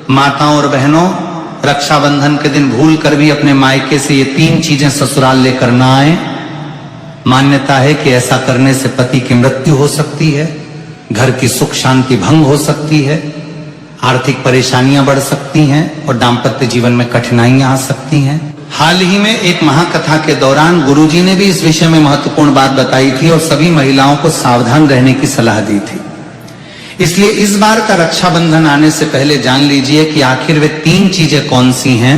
माताओं और बहनों, रक्षाबंधन के दिन भूल कर भी अपने मायके से ये 3 चीजें ससुराल लेकर ना आए। मान्यता है कि ऐसा करने से पति की मृत्यु हो सकती है, घर की सुख शांति भंग हो सकती है, आर्थिक परेशानियां बढ़ सकती हैं और दाम्पत्य जीवन में कठिनाइयां आ सकती हैं। हाल ही में एक महाकथा के दौरान गुरुजी ने भी इस विषय में महत्वपूर्ण बात बताई थी और सभी महिलाओं को सावधान रहने की सलाह दी थी। इसलिए इस बार का रक्षाबंधन आने से पहले जान लीजिए कि आखिर वे 3 चीजें कौन सी हैं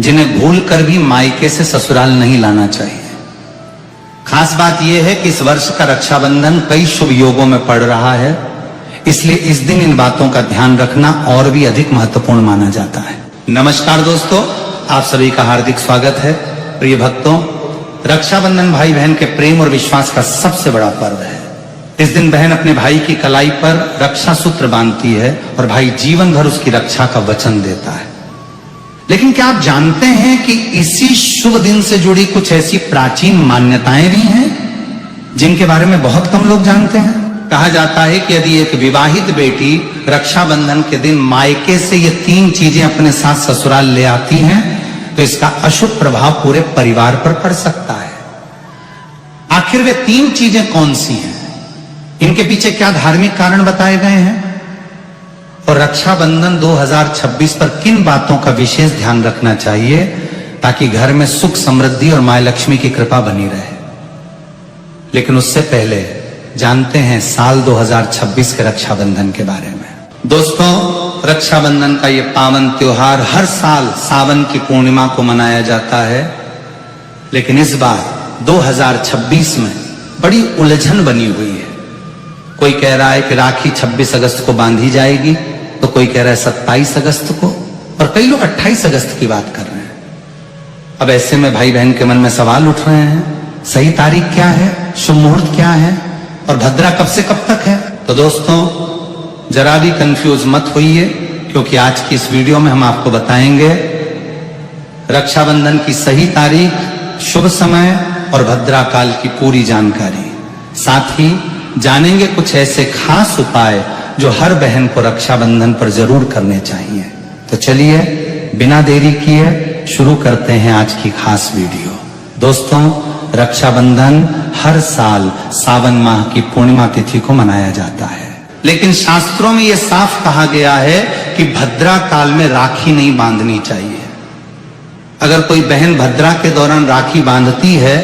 जिन्हें भूल कर भी मायके से ससुराल नहीं लाना चाहिए। खास बात यह है कि इस वर्ष का रक्षाबंधन कई शुभ योगों में पड़ रहा है, इसलिए इस दिन इन बातों का ध्यान रखना और भी अधिक महत्वपूर्ण माना जाता है। नमस्कार दोस्तों, आप सभी का हार्दिक स्वागत है। प्रिय भक्तों, रक्षाबंधन भाई बहन के प्रेम और विश्वास का सबसे बड़ा पर्व है। इस दिन बहन अपने भाई की कलाई पर रक्षा सूत्र बांधती है और भाई जीवन भर उसकी रक्षा का वचन देता है। लेकिन क्या आप जानते हैं कि इसी शुभ दिन से जुड़ी कुछ ऐसी प्राचीन मान्यताएं भी हैं जिनके बारे में बहुत कम लोग जानते हैं। कहा जाता है कि यदि एक विवाहित बेटी रक्षाबंधन के दिन मायके से ये 3 चीजें अपने साथ ससुराल ले आती हैं तो इसका अशुभ प्रभाव पूरे परिवार पर पड़ सकता है। आखिर वे 3 चीजें कौन सी हैं, इनके पीछे क्या धार्मिक कारण बताए गए हैं और रक्षाबंधन 2026 पर किन बातों का विशेष ध्यान रखना चाहिए ताकि घर में सुख समृद्धि और मां लक्ष्मी की कृपा बनी रहे। लेकिन उससे पहले जानते हैं साल 2026 के रक्षाबंधन के बारे में। दोस्तों, रक्षाबंधन का ये पावन त्योहार हर साल सावन की पूर्णिमा को मनाया जाता है, लेकिन इस बार 2026 में बड़ी उलझन बनी हुई है। कोई कह रहा है कि राखी 26 अगस्त को बांधी जाएगी, तो कोई कह रहा है 27 अगस्त को, और कई लोग 28 अगस्त की बात कर रहे हैं। अब ऐसे में भाई बहन के मन में सवाल उठ रहे हैं, सही तारीख क्या है, शुभ मुहूर्त क्या है और भद्रा कब से कब तक है। तो दोस्तों, जरा भी कंफ्यूज मत होइए, क्योंकि आज की इस वीडियो में हम आपको बताएंगे रक्षाबंधन की सही तारीख, शुभ समय और भद्रा काल की पूरी जानकारी। साथ ही जानेंगे कुछ ऐसे खास उपाय जो हर बहन को रक्षाबंधन पर जरूर करने चाहिए। तो चलिए बिना देरी किए शुरू करते हैं आज की खास वीडियो। दोस्तों, रक्षाबंधन हर साल सावन माह की पूर्णिमा तिथि को मनाया जाता है, लेकिन शास्त्रों में यह साफ कहा गया है कि भद्रा काल में राखी नहीं बांधनी चाहिए। अगर कोई बहन भद्रा के दौरान राखी बांधती है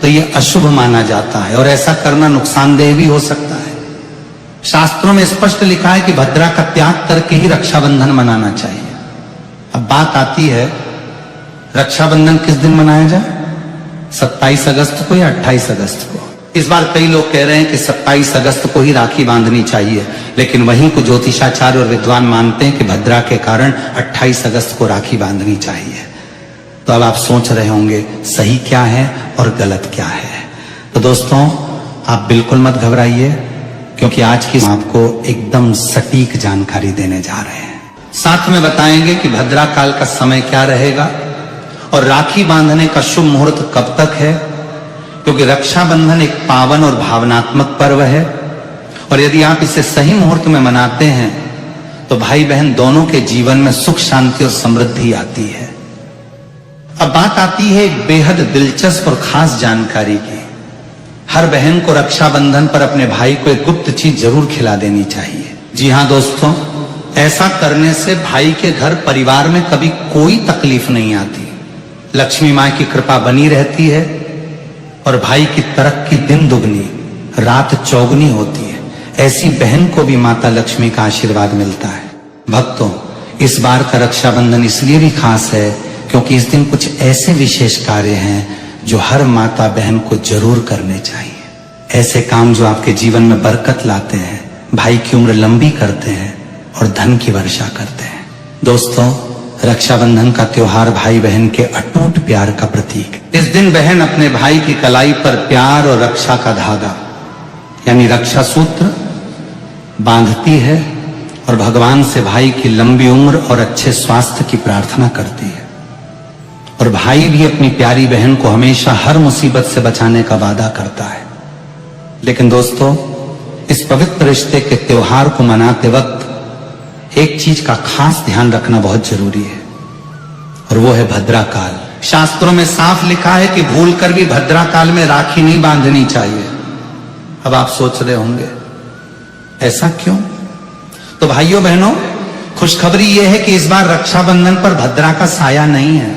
तो यह अशुभ माना जाता है और ऐसा करना नुकसानदेह भी हो सकता है। शास्त्रों में स्पष्ट लिखा है कि भद्रा का त्याग करके ही रक्षाबंधन मनाना चाहिए। अब बात आती है, रक्षाबंधन किस दिन मनाया जाए, 27 अगस्त को या 28 अगस्त को। इस बार कई लोग कह रहे हैं कि 27 अगस्त को ही राखी बांधनी चाहिए, लेकिन वहीं को ज्योतिषाचार्य और विद्वान मानते हैं कि भद्रा के कारण 28 अगस्त को राखी बांधनी चाहिए। तो अब आप सोच रहे होंगे सही क्या है और गलत क्या है। तो दोस्तों, आप बिल्कुल मत घबराइए, क्योंकि आज की आपको एकदम सटीक जानकारी देने जा रहे हैं। साथ में बताएंगे कि भद्रा काल का समय क्या रहेगा और राखी बांधने का शुभ मुहूर्त कब तक है, क्योंकि रक्षाबंधन एक पावन और भावनात्मक पर्व है और यदि आप इसे सही मुहूर्त में मनाते हैं तो भाई बहन दोनों के जीवन में सुख शांति और समृद्धि आती है। अब बात आती है एक बेहद दिलचस्प और खास जानकारी की। हर बहन को रक्षाबंधन पर अपने भाई को एक गुप्त चीज जरूर खिला देनी चाहिए। जी हां दोस्तों, ऐसा करने से भाई के घर परिवार में कभी कोई तकलीफ नहीं आती, लक्ष्मी मां की कृपा बनी रहती है और भाई की तरक्की दिन दुगनी रात चौगुनी होती है। ऐसी बहन को भी माता लक्ष्मी का आशीर्वाद मिलता है। भक्तों, इस बार का रक्षाबंधन इसलिए भी खास है क्योंकि इस दिन कुछ ऐसे विशेष कार्य हैं जो हर माता बहन को जरूर करने चाहिए। ऐसे काम जो आपके जीवन में बरकत लाते हैं, भाई की उम्र लंबी करते हैं और धन की वर्षा करते हैं। दोस्तों, रक्षाबंधन का त्योहार भाई बहन के अटूट प्यार का प्रतीक। इस दिन बहन अपने भाई की कलाई पर प्यार और रक्षा का धागा यानी रक्षा सूत्र बांधती है और भगवान से भाई की लंबी उम्र और अच्छे स्वास्थ्य की प्रार्थना करती है। और भाई भी अपनी प्यारी बहन को हमेशा हर मुसीबत से बचाने का वादा करता है। लेकिन दोस्तों, इस पवित्र रिश्ते के त्योहार को मनाते वक्त एक चीज का खास ध्यान रखना बहुत जरूरी है, और वो है भद्रा काल। शास्त्रों में साफ लिखा है कि भूलकर भी भद्रा काल में राखी नहीं बांधनी चाहिए। अब आप सोच रहे होंगे ऐसा क्यों? तो भाइयों बहनों, खुशखबरी यह है कि इस बार रक्षाबंधन पर भद्रा का साया नहीं है।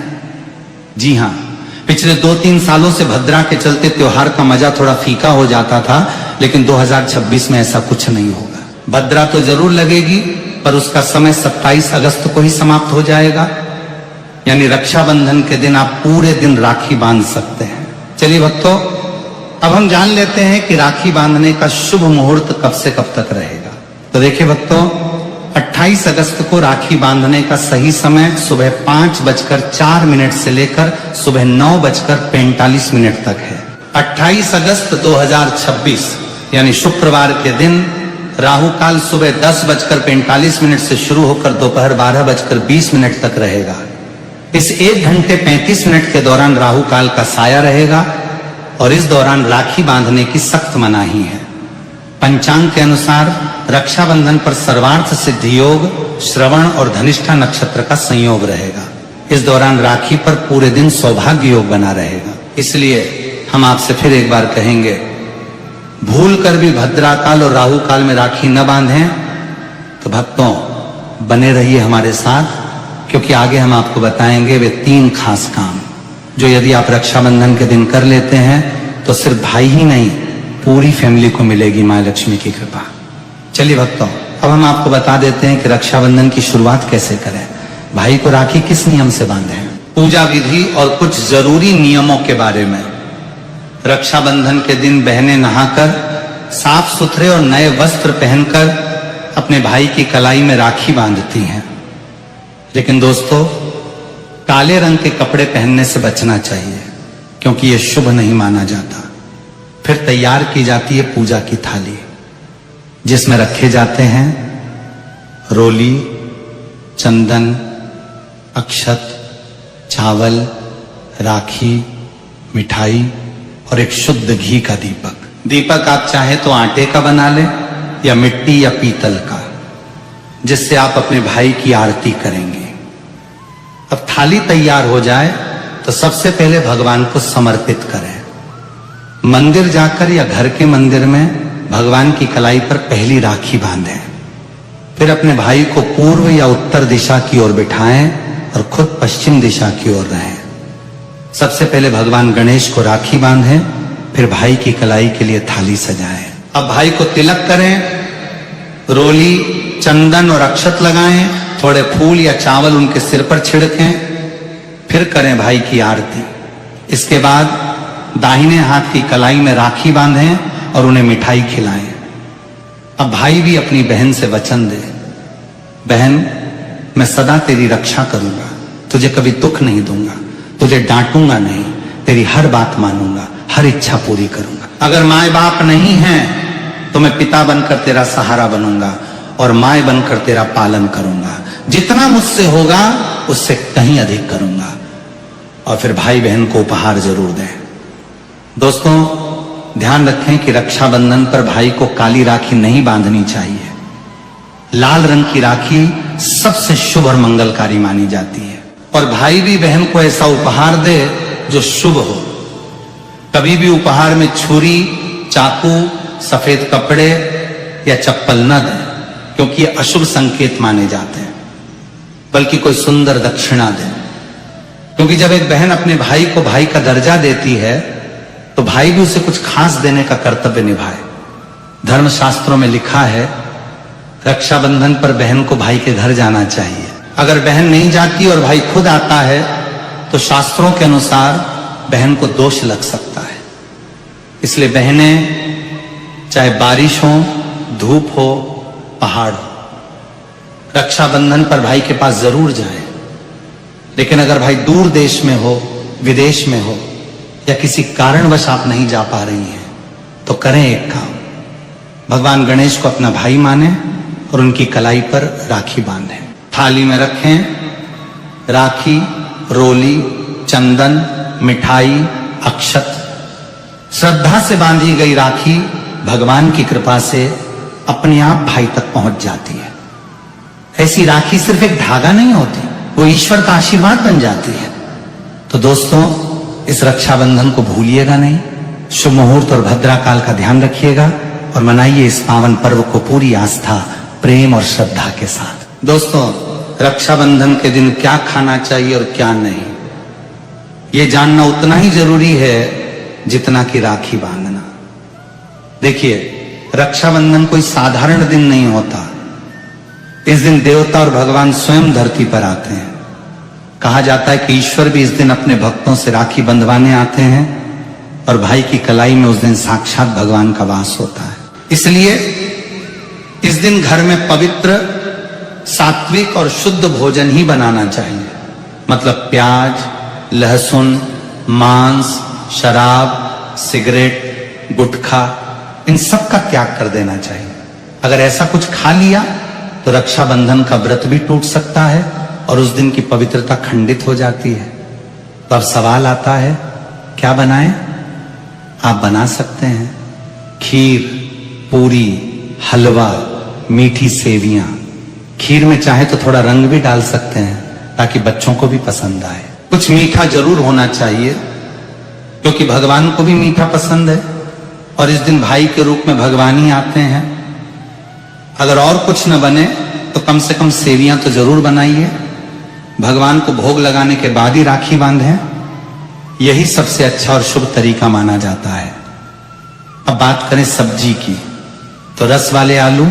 जी हां, पिछले 2-3 सालों से भद्रा के चलते त्योहार का मजा थोड़ा फीका हो जाता था, लेकिन 2026 में ऐसा कुछ नहीं होगा। भद्रा तो जरूर लगेगी, पर उसका समय 27 अगस्त को ही समाप्त हो जाएगा। यानी रक्षाबंधन के दिन आप पूरे दिन राखी बांध सकते हैं। चलिए भक्तों, अब हम जान लेते हैं कि राखी बांधने का शुभ मुहूर्त कब से कब तक रहेगा। तो देखिए भक्तों, 28 अगस्त को राखी बांधने का सही समय सुबह 5:04 से लेकर सुबह 9:45 तक है। 28 अगस्त 2026 यानी शुक्रवार के दिन राहु काल सुबह 10:45 से शुरू होकर दोपहर 12:20 तक रहेगा। इस 1 घंटे 35 मिनट के दौरान राहु काल का साया रहेगा और इस दौरान राखी बांधने की सख्त मनाही है। पंचांग के अनुसार रक्षाबंधन पर सर्वार्थ सिद्धि योग, श्रवण और धनिष्ठा नक्षत्र का संयोग रहेगा। इस दौरान राखी पर पूरे दिन सौभाग्य योग बना रहेगा। इसलिए हम आपसे फिर एक बार कहेंगे, भूल कर भी भद्रा काल और राहु काल में राखी न बांधें। तो भक्तों, बने रहिए हमारे साथ, क्योंकि आगे हम आपको बताएंगे वे 3 खास काम जो यदि आप रक्षाबंधन के दिन कर लेते हैं तो सिर्फ भाई ही नहीं, पूरी फैमिली को मिलेगी मां लक्ष्मी की कृपा। चलिए भक्तों, अब हम आपको बता देते हैं कि रक्षाबंधन की शुरुआत कैसे करें, भाई को राखी किस नियम से बांधें, पूजा विधि और कुछ जरूरी नियमों के बारे में। रक्षाबंधन के दिन बहनें नहाकर साफ सुथरे और नए वस्त्र पहनकर अपने भाई की कलाई में राखी बांधती हैं। लेकिन दोस्तों, काले रंग के कपड़े पहनने से बचना चाहिए, क्योंकि यह शुभ नहीं माना जाता। फिर तैयार की जाती है पूजा की थाली, जिसमें रखे जाते हैं रोली, चंदन, अक्षत, चावल, राखी, मिठाई और एक शुद्ध घी का दीपक। दीपक आप चाहे तो आटे का बना लें या मिट्टी या पीतल का, जिससे आप अपने भाई की आरती करेंगे। अब थाली तैयार हो जाए तो सबसे पहले भगवान को समर्पित करें। मंदिर जाकर या घर के मंदिर में भगवान की कलाई पर पहली राखी बांधें। फिर अपने भाई को पूर्व या उत्तर दिशा की ओर बिठाएं और खुद पश्चिम दिशा की ओर रहें। सबसे पहले भगवान गणेश को राखी बांधें, फिर भाई की कलाई के लिए थाली सजाएं। अब भाई को तिलक करें, रोली, चंदन और अक्षत लगाएं, थोड़े फूल या चावल उनके सिर पर छिड़कें, फिर करें भाई की आरती। इसके बाद दाहिने हाथ की कलाई में राखी बांधें और उन्हें मिठाई खिलाएं। अब भाई भी अपनी बहन से वचन दे, बहन मैं सदा तेरी रक्षा करूंगा, तुझे कभी दुख नहीं दूंगा, तुझे डांटूंगा नहीं, तेरी हर बात मानूंगा, हर इच्छा पूरी करूंगा। अगर माए बाप नहीं है तो मैं पिता बनकर तेरा सहारा बनूंगा और माए बनकर तेरा पालन करूंगा। जितना मुझसे होगा उससे कहीं अधिक करूंगा। और फिर भाई बहन को उपहार जरूर दें। दोस्तों, ध्यान रखें कि रक्षाबंधन पर भाई को काली राखी नहीं बांधनी चाहिए। लाल रंग की राखी सबसे शुभ और मंगलकारी मानी जाती है। और भाई भी बहन को ऐसा उपहार दे जो शुभ हो। कभी भी उपहार में छुरी, चाकू, सफेद कपड़े या चप्पल न दें, क्योंकि ये अशुभ संकेत माने जाते हैं। बल्कि कोई सुंदर दक्षिणा दें, क्योंकि जब एक बहन अपने भाई को भाई का दर्जा देती है तो भाई भी उसे कुछ खास देने का कर्तव्य निभाए। धर्मशास्त्रों में लिखा है, रक्षाबंधन पर बहन को भाई के घर जाना चाहिए। अगर बहन नहीं जाती और भाई खुद आता है तो शास्त्रों के अनुसार बहन को दोष लग सकता है। इसलिए बहनें चाहे बारिश हो, धूप हो, पहाड़ हो, रक्षाबंधन पर भाई के पास जरूर जाएं। लेकिन अगर भाई दूर देश में हो, विदेश में हो या किसी कारणवश आप नहीं जा पा रही हैं तो करें एक काम, भगवान गणेश को अपना भाई माने और उनकी कलाई पर राखी बांधें। थाली में रखें राखी, रोली, चंदन, मिठाई, अक्षत। श्रद्धा से बांधी गई राखी भगवान की कृपा से अपने आप भाई तक पहुंच जाती है। ऐसी राखी सिर्फ एक धागा नहीं होती, वो ईश्वर का आशीर्वाद बन जाती है। तो दोस्तों, इस रक्षाबंधन को भूलिएगा नहीं। शुभ मुहूर्त और भद्रा काल का ध्यान रखिएगा और मनाइए इस पावन पर्व को पूरी आस्था, प्रेम और श्रद्धा के साथ। दोस्तों, रक्षाबंधन के दिन क्या खाना चाहिए और क्या नहीं, ये जानना उतना ही जरूरी है जितना कि राखी बांधना। देखिए, रक्षाबंधन कोई साधारण दिन नहीं होता। इस दिन देवता और भगवान स्वयं धरती पर आते हैं। कहा जाता है कि ईश्वर भी इस दिन अपने भक्तों से राखी बंधवाने आते हैं और भाई की कलाई में उस दिन साक्षात भगवान का वास होता है। इसलिए इस दिन घर में पवित्र, सात्विक और शुद्ध भोजन ही बनाना चाहिए। मतलब प्याज, लहसुन, मांस, शराब, सिगरेट, गुटखा, इन सब का त्याग कर देना चाहिए। अगर ऐसा कुछ खा लिया तो रक्षाबंधन का व्रत भी टूट सकता है और उस दिन की पवित्रता खंडित हो जाती है। तो अब सवाल आता है, क्या बनाएं? आप बना सकते हैं खीर, पूरी, हलवा, मीठी सेवियां। खीर में चाहे तो थोड़ा रंग भी डाल सकते हैं ताकि बच्चों को भी पसंद आए। कुछ मीठा जरूर होना चाहिए क्योंकि भगवान को भी मीठा पसंद है और इस दिन भाई के रूप में भगवान ही आते हैं। अगर और कुछ न बने तो कम से कम सेवियां तो जरूर बनाइए। भगवान को भोग लगाने के बाद ही राखी बांधें, यही सबसे अच्छा और शुभ तरीका माना जाता है। अब बात करें सब्जी की, तो रस वाले आलू,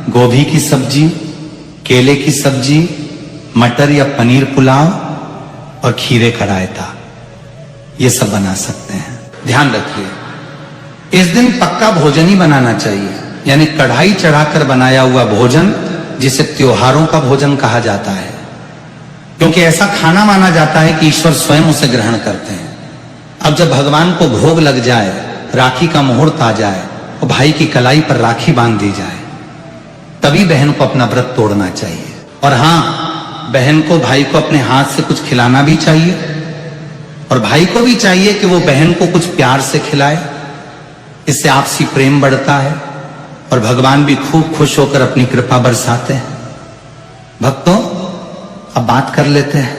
गोभी की सब्जी, केले की सब्जी, मटर या पनीर पुलाव और खीरे का रायता, ये सब बना सकते हैं। ध्यान रखिए, इस दिन पक्का भोजन ही बनाना चाहिए, यानी कढ़ाई चढ़ाकर बनाया हुआ भोजन, जिसे त्योहारों का भोजन कहा जाता है, क्योंकि ऐसा खाना माना जाता है कि ईश्वर स्वयं उसे ग्रहण करते हैं। अब जब भगवान को भोग लग जाए, राखी का मुहूर्त आ जाए और भाई की कलाई पर राखी बांध दी जाए, तभी बहन को अपना व्रत तोड़ना चाहिए। और हाँ, बहन को भाई को अपने हाथ से कुछ खिलाना भी चाहिए और भाई को भी चाहिए कि वो बहन को कुछ प्यार से खिलाए। इससे आपसी प्रेम बढ़ता है और भगवान भी खूब खुश होकर अपनी कृपा बरसाते हैं। भक्तों, अब बात कर लेते हैं,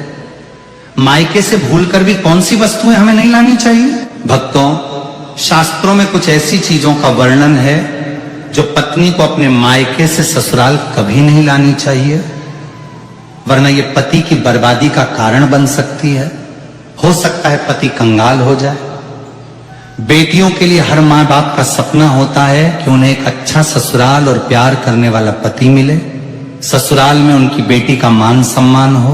मायके से भूलकर भी कौन सी वस्तुएं हमें नहीं लानी चाहिए। भक्तों, शास्त्रों में कुछ ऐसी चीजों का वर्णन है जो पत्नी को अपने मायके से ससुराल कभी नहीं लानी चाहिए, वरना ये पति की बर्बादी का कारण बन सकती है। हो सकता है पति कंगाल हो जाए। बेटियों के लिए हर माँ बाप का सपना होता है कि उन्हें एक अच्छा ससुराल और प्यार करने वाला पति मिले, ससुराल में उनकी बेटी का मान सम्मान हो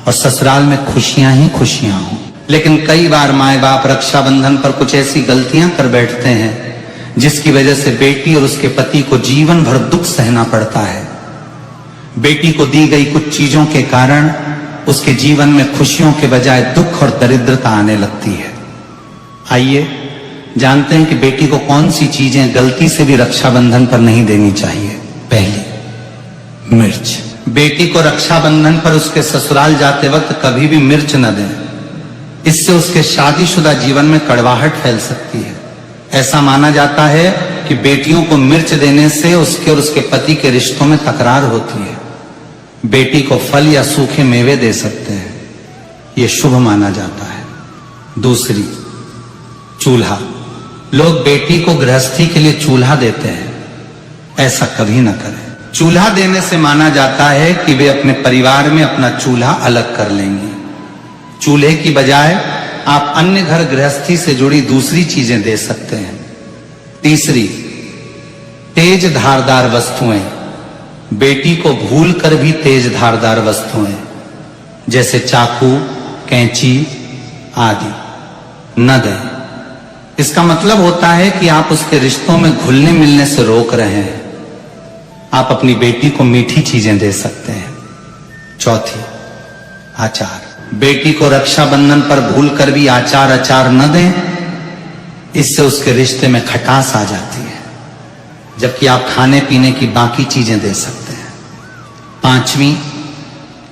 और ससुराल में खुशियां ही खुशियां हो। लेकिन कई बार माए बाप रक्षाबंधन पर कुछ ऐसी गलतियां कर बैठते हैं जिसकी वजह से बेटी और उसके पति को जीवन भर दुख सहना पड़ता है। बेटी को दी गई कुछ चीजों के कारण उसके जीवन में खुशियों के बजाय दुख और दरिद्रता आने लगती है। आइए जानते हैं कि बेटी को कौन सी चीजें गलती से भी रक्षाबंधन पर नहीं देनी चाहिए। पहली, मिर्च। बेटी को रक्षाबंधन पर उसके ससुराल जाते वक्त कभी भी मिर्च न दें, इससे उसके शादीशुदा जीवन में कड़वाहट फैल सकती है। ऐसा माना जाता है कि बेटियों को मिर्च देने से उसके और उसके पति के रिश्तों में तकरार होती है। बेटी को फल या सूखे मेवे दे सकते हैं, यह शुभ माना जाता है। दूसरी, चूल्हा। लोग बेटी को गृहस्थी के लिए चूल्हा देते हैं, ऐसा कभी ना करें। चूल्हा देने से माना जाता है कि वे अपने परिवार में अपना चूल्हा अलग कर लेंगी। चूल्हे की बजाय आप अन्य घर गृहस्थी से जुड़ी दूसरी चीजें दे सकते हैं। तीसरी, तेज धारदार वस्तुएं। बेटी को भूलकर भी तेज धारदार वस्तुएं जैसे चाकू, कैंची आदि न दें। इसका मतलब होता है कि आप उसके रिश्तों में घुलने मिलने से रोक रहे हैं। आप अपनी बेटी को मीठी चीजें दे सकते हैं। चौथी, आचार। बेटी को रक्षाबंधन पर भूलकर भी आचार न दें, इससे उसके रिश्ते में खटास आ जाती है, जबकि आप खाने पीने की बाकी चीजें दे सकते हैं। पांचवी,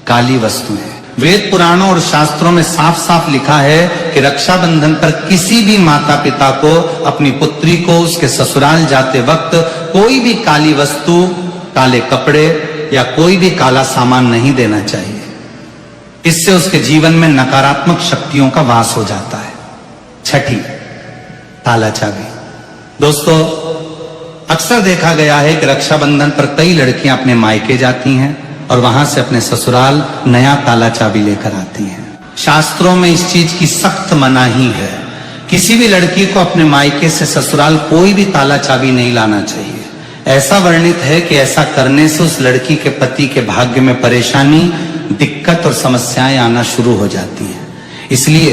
काली वस्तुएं। वेद पुराणों और शास्त्रों में साफ साफ लिखा है कि रक्षाबंधन पर किसी भी माता पिता को अपनी पुत्री को उसके ससुराल जाते वक्त कोई भी काली वस्तु, काले कपड़े, या कोई भी काला सामान नहीं देना चाहिए। इससे उसके जीवन में नकारात्मक शक्तियों का वास हो जाता है। छठी, ताला चाबी। दोस्तों, अक्सर देखा गया है कि रक्षाबंधन पर कई लड़कियां अपने मायके जाती हैं और वहां से अपने ससुराल नया ताला चाबी लेकर आती हैं। शास्त्रों में इस चीज की सख्त मनाही है। किसी भी लड़की को अपने मायके से ससुराल कोई भी ताला चाबी नहीं लाना चाहिए। ऐसा वर्णित है कि ऐसा करने से उस लड़की के पति के भाग्य में परेशानी, दिक्कत और समस्याएं आना शुरू हो जाती हैं। इसलिए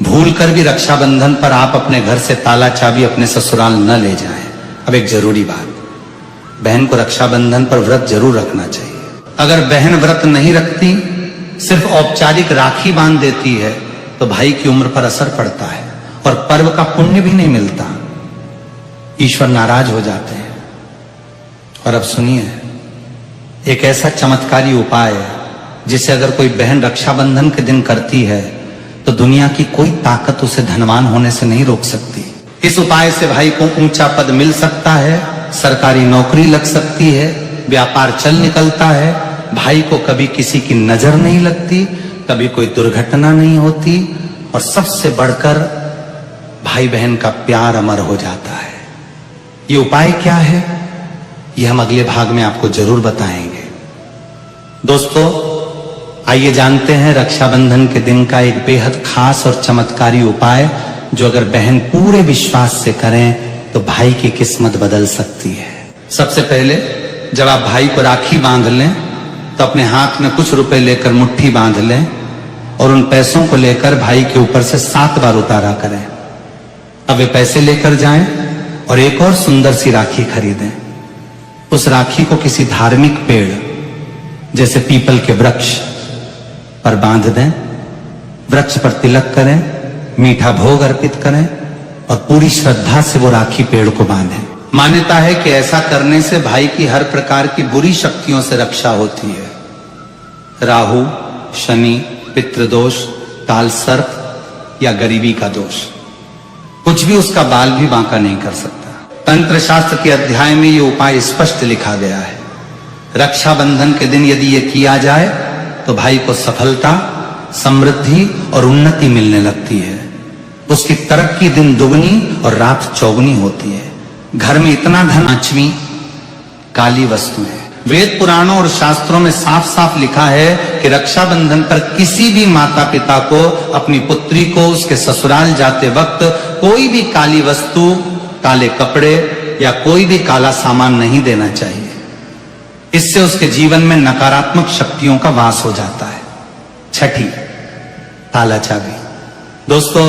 भूल कर भी रक्षाबंधन पर आप अपने घर से ताला चाबी अपने ससुराल न ले जाएं। अब एक जरूरी बात, बहन को रक्षाबंधन पर व्रत जरूर रखना चाहिए। अगर बहन व्रत नहीं रखती, सिर्फ औपचारिक राखी बांध देती है, तो भाई की उम्र पर असर पड़ता है और पर्व का पुण्य भी नहीं मिलता। ईश्वर नाराज हो जाते हैं। और अब सुनिए, एक ऐसा चमत्कारी उपाय है जिसे अगर कोई बहन रक्षाबंधन के दिन करती है तो दुनिया की कोई ताकत उसे धनवान होने से नहीं रोक सकती। इस उपाय से भाई को ऊंचा पद मिल सकता है, सरकारी नौकरी लग सकती है, व्यापार चल निकलता है, भाई को कभी किसी की नजर नहीं लगती, कभी कोई दुर्घटना नहीं होती और सबसे बढ़कर भाई बहन का प्यार अमर हो जाता है। ये उपाय क्या है, ये हम अगले भाग में आपको जरूर बताएंगे। दोस्तों, आइए जानते हैं रक्षाबंधन के दिन का एक बेहद खास और चमत्कारी उपाय जो अगर बहन पूरे विश्वास से करें तो भाई की किस्मत बदल सकती है। सबसे पहले जब आप भाई को राखी बांध लें तो अपने हाथ में कुछ रुपए लेकर मुट्ठी बांध लें और उन पैसों को लेकर भाई के ऊपर से 7 बार उतारा करें। अब वे पैसे लेकर जाएं और एक और सुंदर सी राखी खरीदें। उस राखी को किसी धार्मिक पेड़ जैसे पीपल के वृक्ष पर बांध दें, वृक्ष पर तिलक करें, मीठा भोग अर्पित करें और पूरी श्रद्धा से वो राखी पेड़ को बांधें। मान्यता है कि ऐसा करने से भाई की हर प्रकार की बुरी शक्तियों से रक्षा होती है। राहु, शनि, पितृदोष, काल सर्प या गरीबी का दोष, कुछ भी उसका बाल भी बांका नहीं कर सकता। तंत्र शास्त्र के अध्याय में ये उपाय स्पष्ट लिखा गया है। रक्षाबंधन के दिन यदि ये किया जाए तो भाई को सफलता, समृद्धि और उन्नति मिलने लगती है। उसकी तरक्की दिन दुगनी और रात चौगुनी होती है। घर में इतना धन, 5वीं काली वस्तु है। वेद पुराणों और शास्त्रों में साफ साफ लिखा है कि रक्षाबंधन पर किसी भी माता पिता को अपनी पुत्री को उसके ससुराल जाते वक्त कोई भी काली वस्तु, काले कपड़े या कोई भी काला सामान नहीं देना चाहिए। इससे उसके जीवन में नकारात्मक शक्तियों का वास हो जाता है। छठी, ताला चाबी। दोस्तों,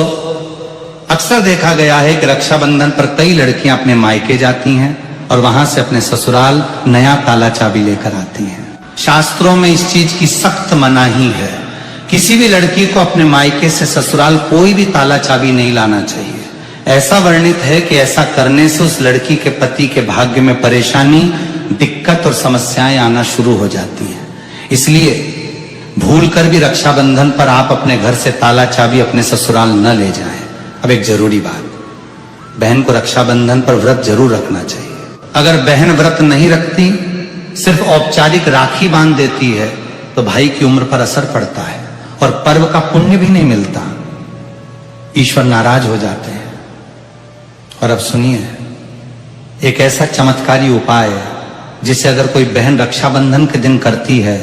अक्सर देखा गया है कि रक्षाबंधन पर कई लड़कियां अपने मायके जाती हैं और वहां से अपने ससुराल नया ताला चाबी लेकर आती हैं। शास्त्रों में इस चीज की सख्त मनाही है। किसी भी लड़की को अपने मायके से ससुराल कोई भी ताला चाबी नहीं लाना चाहिए। ऐसा वर्णित है कि ऐसा करने से उस लड़की के पति के भाग्य में परेशानी, दिक्कत और समस्याएं आना शुरू हो जाती हैं। इसलिए भूल कर भी रक्षाबंधन पर आप अपने घर से ताला चाबी अपने ससुराल न ले जाएं। अब एक जरूरी बात, बहन को रक्षाबंधन पर व्रत जरूर रखना चाहिए। अगर बहन व्रत नहीं रखती, सिर्फ औपचारिक राखी बांध देती है, तो भाई की उम्र पर असर पड़ता है और पर्व का पुण्य भी नहीं मिलता। ईश्वर नाराज हो जाते हैं। और अब सुनिए, एक ऐसा चमत्कारी उपाय है जिसे अगर कोई बहन रक्षाबंधन के दिन करती है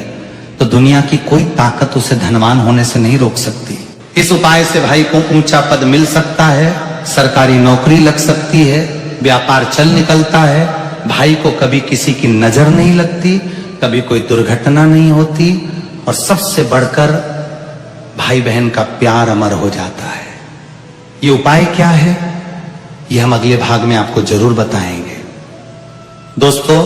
तो दुनिया की कोई ताकत उसे धनवान होने से नहीं रोक सकती। इस उपाय से भाई को ऊंचा पद मिल सकता है, सरकारी नौकरी लग सकती है, व्यापार चल निकलता है, भाई को कभी किसी की नजर नहीं लगती, कभी कोई दुर्घटना नहीं होती और सबसे बढ़कर भाई बहन का प्यार अमर हो जाता है। ये उपाय क्या है, ये हम अगले भाग में आपको जरूर बताएंगे। दोस्तों,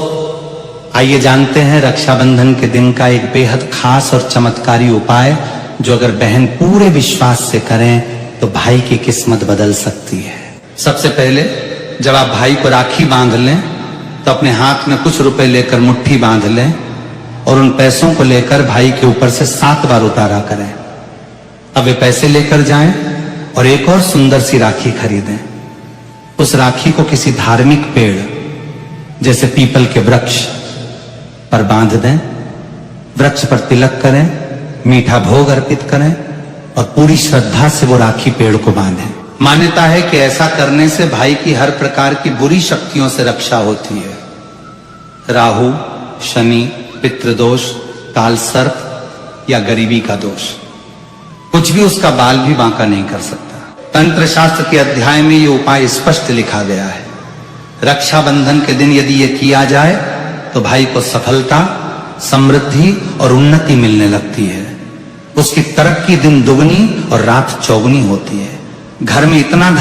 आइए जानते हैं रक्षाबंधन के दिन का एक बेहद खास और चमत्कारी उपाय जो अगर बहन पूरे विश्वास से करें तो भाई की किस्मत बदल सकती है। सबसे पहले जब आप भाई को राखी बांध लें तो अपने हाथ में कुछ रुपए लेकर मुट्ठी बांध लें और उन पैसों को लेकर भाई के ऊपर से 7 बार उतारा करें। अब वे पैसे लेकर जाएं और एक और सुंदर सी राखी खरीदें। उस राखी को किसी धार्मिक पेड़ जैसे पीपल के वृक्ष पर बांध दें, वृक्ष पर तिलक करें, मीठा भोग अर्पित करें और पूरी श्रद्धा से वो राखी पेड़ को बांधें। मान्यता है कि ऐसा करने से भाई की हर प्रकार की बुरी शक्तियों से रक्षा होती है। राहु, शनि, पितृदोष, काल सर्प या गरीबी का दोष, कुछ भी उसका बाल भी बांका नहीं कर सकता। तंत्र शास्त्र के अध्याय में ये उपाय स्पष्ट लिखा गया है। रक्षाबंधन के दिन यदि ये किया जाए तो भाई को सफलता, समृद्धि और उन्नति मिलने लगती है। उसकी तरक्की दिन दुगनी और रात चौगुनी होती है। घर में इतना धन